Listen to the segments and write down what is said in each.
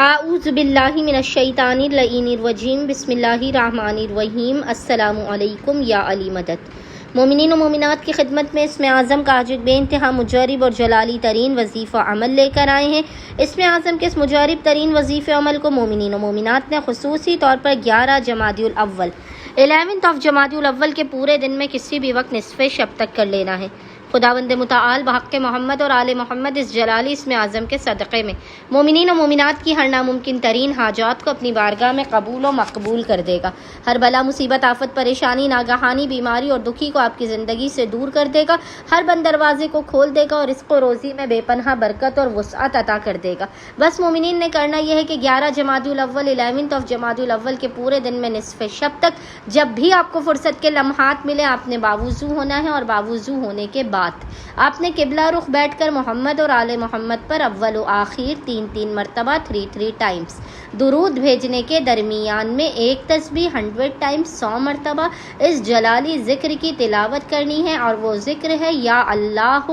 اعوذ باللہ من الشیطان اللعین الرجیم بسم اللہ الرحمن الرحیم السلام علیکم یا علی مدد۔ مومنین و مومنات کی خدمت میں اسم اعظم کا آج بے انتہا مجرب اور جلالی ترین وظیفہ عمل لے کر آئے ہیں۔ اسم اعظم کے اس مجرب ترین وظیفہ عمل کو مومنین و مومنات نے خصوصی طور پر 11 جمادی الاول 11 جمادی الاول کے پورے دن میں کسی بھی وقت نصف شب تک کر لینا ہے۔ خداوند متعال بحق محمد اور آل محمد اس جلالی اسم اعظم کے صدقے میں مومنین و مومنات کی ہر ناممکن ترین حاجات کو اپنی بارگاہ میں قبول و مقبول کر دے گا۔ ہر بلا مصیبت آفت پریشانی ناگہانی بیماری اور دکھی کو آپ کی زندگی سے دور کر دے گا۔ ہر بند دروازے کو کھول دے گا اور رزق و روزی میں بے پناہ برکت اور وسعت عطا کر دے گا۔ بس مومنین نے کرنا یہ ہے کہ 11 جمادی الاول 11 جمادی الاول کے پورے دن میں نصف شب تک جب بھی آپ کو فرصت کے لمحات ملے آپ نے باوضو ہونا ہے، اور باوضو ہونے کے بعد آپ نے قبلہ رخ بیٹھ کر محمد اور آل محمد پر اول و آخر 3 مرتبہ 3 ٹائمز درود بھیجنے کے درمیان میں ایک تسبیح 100 ٹائمز 100 مرتبہ اس جلالی ذکر کی تلاوت کرنی ہے، اور وہ ذکر ہے یا اللہ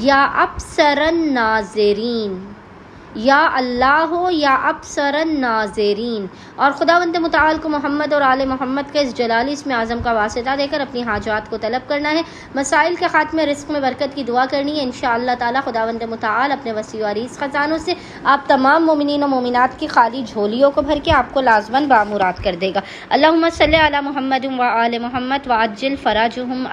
یا ابصر الناظرین، یا اللہ یا ابصر الناظرین۔ اور خداوند متعال کو محمد اور آل محمد کے اس جلالی اسم اعظم کا واسطہ دے کر اپنی حاجات کو طلب کرنا ہے، مسائل کے خاتمے رزق میں برکت کی دعا کرنی ہے۔ انشاءاللہ تعالی خداوند متعال اپنے وسیع و عریض خزانوں سے آپ تمام مومنین و مومنات کی خالی جھولیوں کو بھر کے آپ کو لازماً بامراد کر دے گا۔ اللہم صلی علی محمد و آل محمد وعجل فرجہم